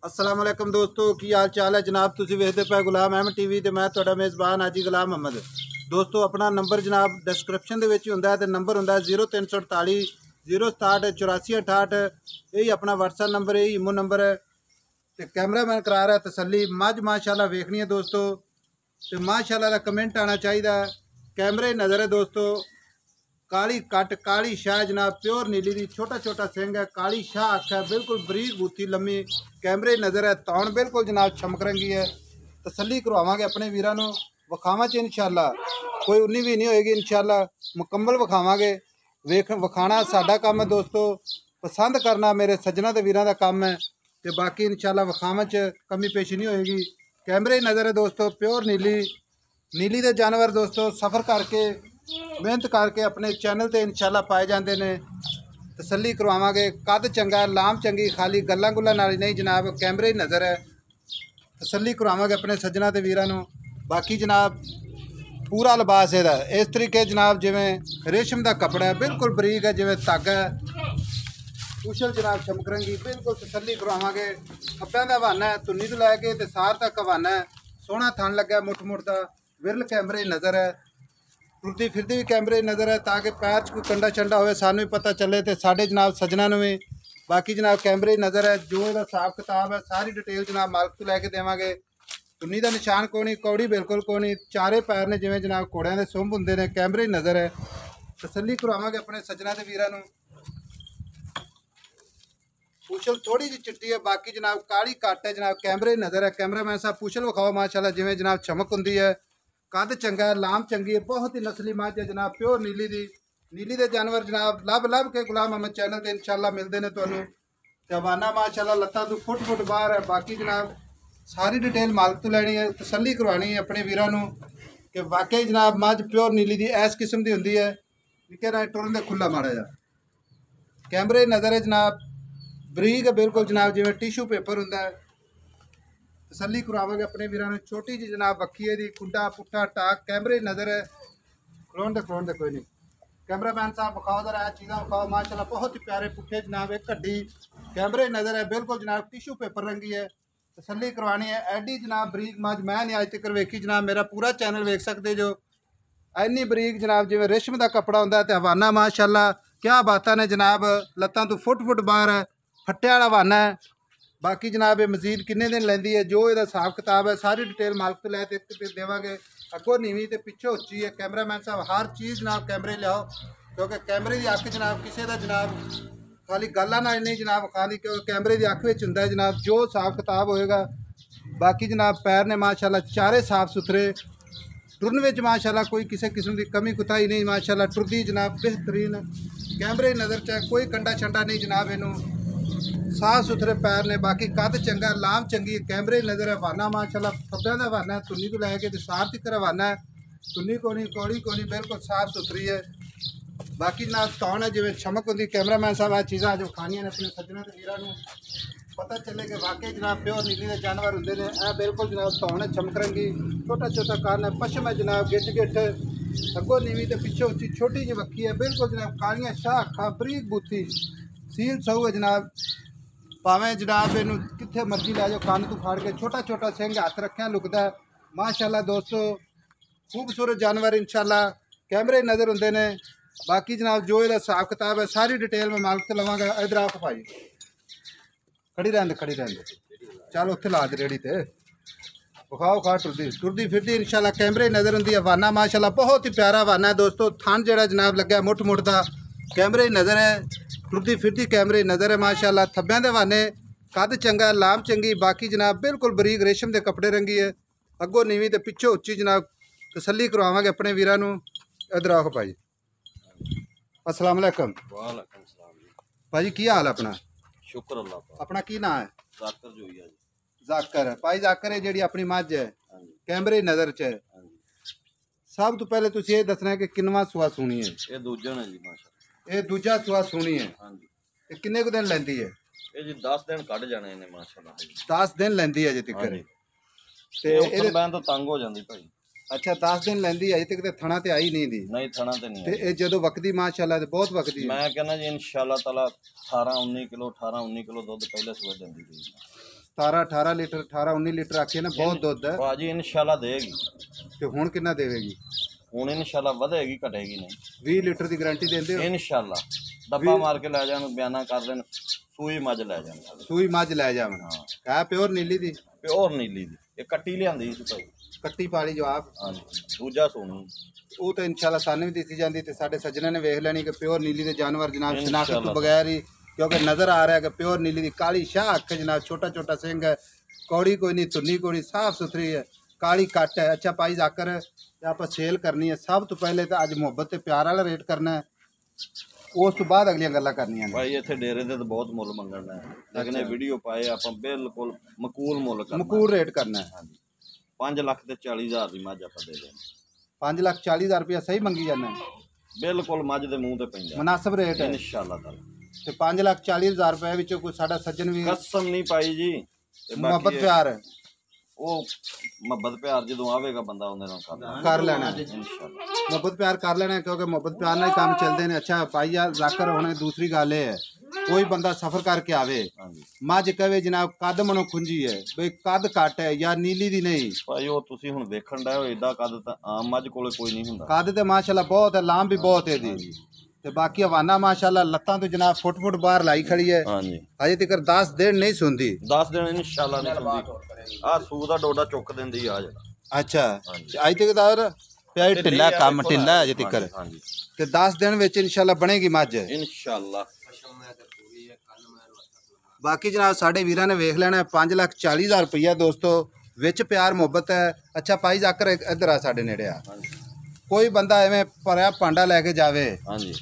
अस्सलाम वालेकुम दोस्तों की हाल चाल है जनाब। तुसीं वेखदे पे गुलाम अहमद टीवी ते मैं तुहाडा मेज़बान हाजी गुलाम अहमद। दोस्तों अपना नंबर जनाब डिस्क्रिप्शन दे विच हुंदा है ते नंबर हुंदा है 0348 067 84 68। यही अपना व्हाट्सएप नंबर है, इमो नंबर है। ते कैमरामैन करा रहा है तसल्ली। मझ माशाल्लाह वेखनी है दोस्तों ते माशाल्लाह दा कमेंट आना चाहिए। कैमरे नज़र है दोस्तों, काली कट काली शाह जनाब, प्योर नीली दी, छोटा छोटा सिंह है, काली शाह अख है, बिल्कुल बरीक बूथी लम्मी। कैमरे नज़र है, तौण बिल्कुल जनाब चमक रंगी है। तसल्ली करवावांगे अपने वीरां नूं, विखावां च इंशाअल्लाह कोई उन्नी भी नहीं होएगी, इंशाअल्लाह मुकम्मल विखावांगे। विखाना साडा काम है दोस्तों, पसंद करना मेरे सज्जना ते वीरां दा काम है। ते बाकी इंशाअल्लाह विखावां च कमी पेशी नहीं होएगी। कैमरे नज़र है दोस्तों, प्योर नीली दे जानवर दोस्तों सफ़र करके मेहनत करके अपने चैनल ते इंशाअल्लाह पाए जाते हैं। तसल्ली करवावांगे, कद चंगा है, लाम चंगी, खाली गल्लां गुल्लां नाल नहीं जनाब, कैमरे ही नज़र है। तसल्ली करवावांगे अपने सज्जना ते वीरां नूं। बाकी जनाब पूरा लिबास इहदा इस तरीके जनाब जिवें रेशम का कपड़ा है, बिल्कुल बरीक है जिवें धागा है, कुशल जनाब चमक रंगी, बिल्कुल तसल्ली करवावांगे। खब्बैं दा हवाना है, धुन्नी तो लैके ते सार तक हवाना है, सोहना थन लग्गा मुठ दा, विरल कैमरे नज़र है। टुरदी फिरदी भी कैमरे नज़र है ताकि पैर च कोई कंडा चंडा हो सानू भी पता चले तो साढ़े जनाब सजना भी। बाकी जनाब कैमरे नज़र है, जो इसका हिसाब किताब है सारी डिटेल जनाब मालक तो लैके देवांगे। चुन्नी का निशान कोई नहीं, कौड़ी बिल्कुल कोई नहीं, चारे पैर ने जिवें जनाब घोड़ियां दे सुंभ हुंदे ने, कैमरे नज़र है। तसल्ली करवावांगे अपने सजना ते वीरां नूं। पूछल थोड़ी जी चिट्टी है, बाकी जनाब काली कट है जनाब, कैमरे नज़र है। कैमरामैन साहब पूछल विखाओ माशाल्लाह, जिवें जनाब चमक हुंदी है, कद चंगा है, लाम चंगी है, बहुत ही नस्ली मझ है जनाब, प्योर नीली दे जानवर जनाब लभ के गुलाम अहमद चैनल ते इंशाअल्लाह मिलते हैं तुहानूं। ते हवाना माशाअल्लाह लत्तां तो फुट बाहर है। बाकी जनाब सारी डिटेल मालक तो लैनी है, तसल्ली करवानी है अपने वीरां नूं कि वाकई जनाब मझ प्योर नीली दी इस किस्म की हुंदी है। निक्के राय टुरन दे खुला माड़ा जा कैमरे नज़र है जनाब, बरीक है बिल्कुल जनाब जिवें टिशू पेपर हुंदा है। तसल्ली करवावांगे अपने वीरां नूं। छोटी जी जनाब वक्खी है दी, कुंडा पुट्ठा टाक, कैमरे नज़र है। खलोण दे कोई नहीं। कैमरामैन साहब विखाओ जरा चीज़ां विखाओ माशाल्लाह, बहुत ही प्यारे पुट्ठे जनाब, एक हड्डी, कैमरे नज़र है, बिल्कुल जनाब टिशू पेपर रंगी है। तसल्ली करवानी है। एडी जनाब बरीक मझ मैं नहीं अज तक वेखी जनाब, मेरा पूरा चैनल वेख सकते जो। इन्नी बरीक जनाब जिवें रेशम का कपड़ा होंदा है, ते हवाना माशाल्लाह क्या बातां ने जनाब, लत्तां तो फुट बाहर है, फट्टे वाला हवाना है। बाकी जनाब ये मजीद किन्ने दिन लैंदी है, जो इसका हिसाब किताब है सारी डिटेल मालक तो लै देवांगे। अगों नीवी तो पिछों उच्ची है। कैमरामैन साहब हर चीज़ जनाब कैमरे लियाओ, क्योंकि कैमरे की अख जनाब किसी का जनाब खाली गल्लां नाल नहीं जनाब विखानी, क्योंकि कैमरे की अख विच हुंदा है जनाब जो हिसाब किताब होएगा। बाकी जनाब पैर ने माशाल्लाह चारे साफ सुथरे, टुरन विच माशाल्लाह कोई किसी किस्म की कमी कुताही नहीं, माशाल्लाह टुरदी जनाब बेहतरीन। कैमरे नज़र च कोई कंडा छंडा नहीं जनाब, इनू साफ सुथरे पैर ने। बाकी कद चंगा, लाम चंगी, कैमरे नज़र है। हवाना माशाल्लाह खब्बैं दा हवाना है, धुन्नी तो लैके ते सार तक हवाना है, धुन्नी को नहीं कौड़ी को नहीं, बिल्कुल साफ सुथरी है। बाकी जनाब तौण है जिवें चमक होंदी। कैमरामैन साहब आ चीज़ां जो खानियां ने अपने सज्जनां ते वीरां नूं पता चले कि वाकई जनाब प्योर नीली के जानवर होंदे ने। यह बिल्कुल जनाब तौण है चमक रंगी, छोटा कान है, पश्चिम है जनाब, गिट्ठ अगों नीवी तो पिछों उच्ची, छोटी जी वक्खी है, बिल्कुल जनाब कालियां शाह अखां, बरीक बूथी, सील सऊ है जनाब। भावें जनाब इनू कित्थे मर्जी लै जाओ, कान तू फाड़ के, छोटा सिंह हथ रखिया लुकदा है माशाल्लाह दोस्तों, खूबसूरत जानवर इंशाल्लाह कैमरे नज़र होंदे ने। बाकी जनाब जो इसका हिसाब किताब है सारी डिटेल मैं मालक तो लवांगा। इधर आप भाई खड़ी रहंदे चल उत्थे ला दे रेड़ी ते विखाओ खा टुरदी फिरदी इंशाल्लाह कैमरे नज़र होंदी है। हवाना माशाल्लाह बहुत ही प्यारा हवाना है दोस्तों, थन जेड़ा जनाब लग्गा मुठ दा, कैमरे नज़र है, टुरदी फिरदी कैमरे नज़र है माशाल्लाह। थब्बैं दे हवाने, कद चंगा, लाम चंगी। बाकी जनाब बिल्कुल बरीक रेशम के कपड़े रंगी है, अगों नीवी तो पिछों उच्ची जनाब। तसल्ली करवावांगे अपने वीरां नूं। इधर आओ भाई। अस्सलाम वालेकुम। वालेकुम सलाम जी। भाजी की हाल अपना? शुक्र अल्लाह का। अपना की नाम है? जाकर जोइया जी। जाकर है भाई, जाकर है जी अपनी मझ है, कैमरे नज़र च है। सब तो पहले तुसीं ये दसना है कि किन्नवां सुआ सूनी है? ये दूजा ने जी माशाल्लाह। ये दूजा सुआ सूनी है। हाँ जी। ते किन्ने को दिन लैंदी है? ये जी 10 दिन कट जाने इन्हें माशाल्लाह। 10 दिन लैंदी है अजे तक ते उठन बैन तो तंग हो जांदी भाई। अच्छा 10 दिन लैंदी अजे तक ते थणा ते आई नहीं दी? नहीं थणा ते नहीं। ते जदों वकदी माशाल्लाह ते बहुत वकदी। मैं कहना जी इंशाल्लाह ताला 18-19 किलो दुध पहले सुबह देंदी थी। 17 18 ਲੀਟਰ 18 19 ਲੀਟਰ ਆਖੇ ਨਾ ਬਹੁਤ ਦੁੱਧ ਹੈ ਭਾਜੀ ਇਨਸ਼ਾਅੱਲਾ ਦੇਗੀ। ਤੇ ਹੁਣ ਕਿੰਨਾ ਦੇਵੇਗੀ? ਹੁਣ ਇਨਸ਼ਾਅੱਲਾ ਵਧੇਗੀ ਘਟੇਗੀ ਨਹੀਂ। 20 ਲੀਟਰ ਦੀ ਗਾਰੰਟੀ ਦਿੰਦੇ ਹੋ? ਇਨਸ਼ਾਅੱਲਾ ਡੱਬਾ ਮਾਰ ਕੇ ਲੈ ਜਾਣ, ਬਿਆਨਾ ਕਰ ਦੇਣ, ਸੂਈ ਮੱਝ ਲੈ ਜਾਣ। ਸੂਈ ਮੱਝ ਲੈ ਜਾਵਣ। ਹਾਂ ਕਾ ਪਿਓਰ ਨੀਲੀ ਦੀ? ਪਿਓਰ ਨੀਲੀ ਦੀ। ਇਹ ਕੱਟੀ ਲਿਆਂਦੀ ਸੀ ਭਾਈ, ਕੱਟੀ ਪਾਲੀ ਜਵਾਬ। ਹਾਂਜੀ ਦੂਜਾ ਸੋਨੂੰ ਉਹ ਤਾਂ ਇਨਸ਼ਾਅੱਲਾ ਸਾਨੂੰ ਵੀ ਦਿੱਤੀ ਜਾਂਦੀ ਤੇ ਸਾਡੇ ਸੱਜਣਾ ਨੇ ਵੇਖ ਲੈਣੀ ਕਿ ਪਿਓਰ ਨੀਲੀ ਦੇ ਜਾਨਵਰ ਜਨਾਬ ਸ਼ਨਾਖਤ ਇਨਸ਼ਾਅੱਲਾ। ਤੋਂ ਬਗੈਰ ਹੀ, ਕਿਉਂਕਿ ਨਜ਼ਰ ਆ ਰਿਹਾ ਕਿ ਪਿਓਰ ਨੀਲੀ ਦੀ ਕਾਲੀ ਸ਼ਾਹ ਅੱਖ ਜਨਾਬ, ਛੋਟਾ ਛੋਟਾ ਸਿੰਘ ਹੈ, ਕੌੜੀ ਕੋਈ ਨਹੀਂ, ਧੁੰਨੀ ਕੋਈ ਨਹੀਂ, ਸਾਫ ਸੁਥਰੀ ਹੈ, ਕਾਲੀ ਕੱਟ ਹੈ। ਅੱਛਾ ਭਾਈ ਜ਼ਾਕਰ ਤੇ ਆਪਾਂ ਸੇਲ ਕਰਨੀ ਹੈ, ਸਭ ਤੋਂ ਪਹਿਲੇ ਤਾਂ ਅੱਜ ਮੁਹੱਬਤ ਤੇ ਪਿਆਰ ਵਾਲਾ ਰੇਟ ਕਰਨਾ ਹੈ, ਉਸ ਤੋਂ ਬਾਅਦ ਅਗਲੀਆਂ ਗੱਲਾਂ ਕਰਨੀਆਂ ਨੇ। ਭਾਈ ਇੱਥੇ ਡੇਰੇ ਤੇ ਤਾਂ ਬਹੁਤ ਮੁੱਲ ਮੰਗਣਾ ਹੈ, ਲੇਕਿਨ ਇਹ ਵੀਡੀਓ ਪਾਏ ਆਪਾਂ ਬਿਲਕੁਲ ਮਕੂਲ ਮੁੱਲ ਕਰਨਾ। ਮਕੂਲ ਰੇਟ ਕਰਨਾ ਹੈ। ਹਾਂਜੀ 5,40,000 ਦੀ ਮੱਝ ਆਪਾਂ ਦੇ ਦੇਣੀ। 5,40,000 ਰੁਪਇਆ ਸਹੀ ਮੰਗੀ ਜਾਂਦਾ ਹੈ? ਬਿਲਕੁਲ ਮੱਝ ਦੇ ਮੂੰਹ ਤੇ ਪੈਂਦਾ ਮੁਨਾਸਬ ਰੇਟ ਹੈ ਇਨਸ਼ਾਅੱਲਾ ਤਾਲਾ। ਤੇ 5,40,000 ਰੁਪਏ ਵਿੱਚੋਂ ਕੋਈ ਸਾਡਾ ਸੱਜਣ ਵੀ ਕਸਮ ਨਹੀਂ ਪਾਈ ਜੀ, ਤੇ ਮੁਹੱਬਤ ਬਾਕੀ ਪਿਆਰ ਹੈ ਉਹ ਮੁਹੱਬਤ ਪਿਆਰ ਜਦੋਂ ਆਵੇਗਾ ਬੰਦਾ ਉਹਦੇ ਨਾਲ ਕਰ ਲੈਣਾ ਹੈ। ਇਨਸ਼ਾਅੱਲਾ। ਮੁਹੱਬਤ ਪਿਆਰ ਕਰ ਲੈਣਾ ਹੈ, ਕਿਉਂਕਿ ਮੁਹੱਬਤ ਪਿਆਰ ਨਾਲ ਹੀ ਕੰਮ ਚੱਲਦੇ ਨੇ। ਅੱਛਾ ਭਾਈ ਯਾਰ ਜ਼ਾਕਰ ਹੁਣ ਦੂਸਰੀ ਗੱਲ ਇਹ ਹੈ, ਕੋਈ ਬੰਦਾ ਸਫ਼ਰ ਕਰਕੇ ਆਵੇ, ਹਾਂਜੀ ਮੱਝ ਕਹੇ ਜਨਾਬ ਕੱਦ ਮਨੋਂ ਖੁੰਜੀ ਹੈ, ਬਈ ਕੱਦ ਘੱਟ ਹੈ ਜਾਂ ਨੀਲੀ ਦੀ ਨਹੀਂ, ਭਾਈ ਉਹ ਤੁਸੀਂ ਹੁਣ ਵੇਖਣ ਦਾ ਏਡਾ ਕੱਦ ਤਾਂ ਆਮ ਮੱਝ ਕੋਲੇ ਕੋਈ ਨਹੀਂ ਹੁੰਦਾ। ਕੱਦ ਤੇ ਮਾਸ਼ਾਅੱਲਾ ਬਹੁਤ ਹੈ, ਲਾਮ ਵੀ ਬਹੁਤ ਹੈ ਇਹਦੀ। ਤੇ ਬਾਕੀ ਹਵਾਨਾ ਮਾਸ਼ਾਅੱਲਾ ਲੱਤਾਂ ਤੋਂ ਜਨਾਬ ਫੁੱਟ ਬਾਹਰ ਲਾਈ ਖੜੀ ਹੈ, ਹਾਂਜੀ ਅਜੇ ਤੱਕ 10 ਦਿਨ ਨਹੀਂ ਸੁਣਦੀ। 10 ਦਿਨ ਇਨਸ਼ਾਅੱਲਾ ਨਹੀਂ ਸੁਣਦੀ। ਆਹ ਸੂ ਦਾ ਡੋਡਾ ਚੁੱਕ ਦਿੰਦੀ ਆ ਜਿਹੜਾ। ਅੱਛਾ ਅਜੇ ਤੱਕ ਦਾ ਪਿਆ ਢਿੱਲਾ ਕੰਮ ਢਿੱਲਾ ਅਜੇ ਤੱਕ, ਹਾਂਜੀ ਤੇ 10 ਦਿਨ ਵਿੱਚ ਇਨਸ਼ਾਅੱਲਾ ਬਣੇਗੀ ਮੱਝ ਇਨਸ਼ਾਅੱਲਾ। ਬਾਕੀ ਜਨਾਬ ਸਾਡੇ ਵੀਰਾਂ ਨੇ ਵੇਖ ਲੈਣਾ 5,40,000 ਰੁਪਈਆ ਦੋਸਤੋ, ਵਿੱਚ ਪਿਆਰ ਮੁਹੱਬਤ ਹੈ। ਅੱਛਾ ਭਾਈ ਜ਼ਾਕਰ ਇੱਧਰ ਆ ਸਾਡੇ ਨੇੜੇ ਆ, ਕੋਈ ਬੰਦਾ ਐਵੇਂ ਭਰਿਆ ਭਾਂਡਾ ਲੈ ਕੇ ਜਾਵੇ, ਹਾਂਜੀ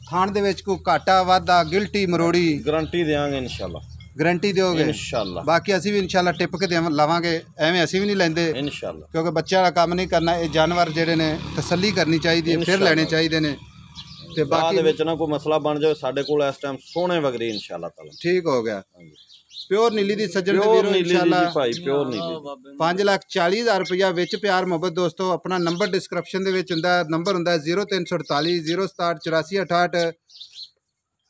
ਖਾਣ ਦੇ ਵਿੱਚ ਕੋਈ ਘਾਟਾ ਵਾਧਾ ਗਿਲਟੀ ਮਰੋੜੀ ਗਾਰੰਟੀ ਦੇਵਾਂਗੇ ਇਨਸ਼ਾਅੱਲਾ। ਗਾਰੰਟੀ ਦਿਓਗੇ? ਇਨਸ਼ਾਅੱਲਾ। ਬਾਕੀ ਅਸੀਂ ਵੀ ਇਨਸ਼ਾਅੱਲਾ ਟਿਪ ਕੇ ਲਵਾਂਗੇ, ਐਵੇਂ ਅਸੀਂ ਵੀ ਨਹੀਂ ਲੈਂਦੇ ਇਨਸ਼ਾਅੱਲਾ, ਕਿਉਂਕਿ ਬੱਚਿਆਂ ਵਾਲਾ ਕੰਮ ਨਹੀਂ ਕਰਨਾ। ਇਹ ਜਾਨਵਰ ਜਿਹੜੇ ਨੇ ਤਸੱਲੀ ਕਰਨੀ ਚਾਹੀਦੀ ਹੈ, ਫਿਰ ਲੈਣੇ ਚਾਹੀਦੇ ਨੇ। ਤੇ ਬਾਕੀ ਦੇ ਵਿੱਚ ਨਾ ਕੋਈ ਮਸਲਾ ਬਣ ਜਾਵੇ, ਸਾਡੇ ਕੋਲ ਇਸ ਟਾਈਮ ਸੋਹਣੇ ਵਗਰੀ ਇਨਸ਼ਾਅੱਲਾ ਤਾਲਾ। ਠੀਕ ਹੋ ਗਿਆ। ਪਿਓਰ ਨੀਲੀ ਦੀ ਸੱਜਣ ਦੇ ਪਿਓਰ ਵੀਰੋ ਨੀਲੀ ਇਨਸ਼ਾਅੱਲਾ ਦੀ ਭਾਈ, ਪਿਓਰ ਨੀਲੀ। 5,40,000 ਰੁਪਇਆ ਵਿੱਚ ਪਿਆਰ ਮੁਹੱਬਤ ਦੋਸਤੋ। ਆਪਣਾ ਨੰਬਰ ਡਿਸਕ੍ਰਿਪਸ਼ਨ ਦੇ ਵਿੱਚ ਹੁੰਦਾ, ਨੰਬਰ ਹੁੰਦਾ 0348 067 8468।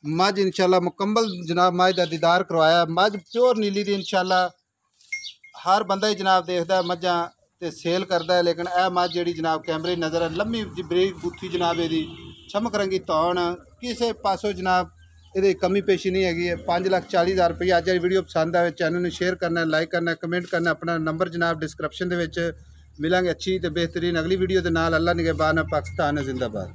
ਮੱਝ ਇਨਸ਼ਾਅੱਲਾ ਮੁਕੰਮਲ ਜਨਾਬ ਮੱਝ ਦਾ ਦੀਦਾਰ ਕਰਵਾਇਆ। ਮੱਝ ਪਿਓਰ ਨੀਲੀ ਦੀ ਇਨਸ਼ਾਅੱਲਾ। ਹਰ ਬੰਦਾ ਹੀ ਜਨਾਬ ਦੇਖਦਾ ਮੱਝਾਂ ਤੇ ਸੇਲ ਕਰਦਾ ਹੈ, ਲੇਕਿਨ ਇਹ ਮੱਝ ਜਿਹੜੀ ਜਨਾਬ ਕੈਮਰੇ ਨਜ਼ਰ ਹੈ, ਲੰਮੀ ਬਰੀਕ ਬੁੱਥੀ ਜਨਾਬ, ਇਹਦੀ ਚਮਕ ਰੰਗੀ ਧੌਣ, ਕਿਸੇ ਪਾਸੋਂ ਜਨਾਬ ਇਹਦੀ ਕਮੀ ਪੇਸ਼ੀ ਨਹੀਂ ਹੈਗੀ ਹੈ। 5,40,000 ਰੁਪਏ। ਅੱਜ ਦੀ ਵੀਡੀਓ ਪਸੰਦ ਆਵੇ ਚੈਨਲ ਨੂੰ ਸ਼ੇਅਰ ਕਰਨਾ, ਲਾਈਕ ਕਰਨਾ, ਕਮੈਂਟ ਕਰਨਾ। ਆਪਣਾ ਨੰਬਰ ਜਨਾਬ ਡਿਸਕ੍ਰਿਪਸ਼ਨ ਦੇ ਵਿੱਚ। ਮਿਲਾਂਗੇ ਅੱਛੀ ਤੇ ਬਿਹਤਰੀਨ ਅਗਲੀ ਵੀਡੀਓ ਦੇ ਨਾਲ। ਅੱਲਾ ਨਿਗਹਿਬਾਨ, ਪਾਕਿਸਤਾਨ ਜ਼ਿੰਦਾਬਾਦ।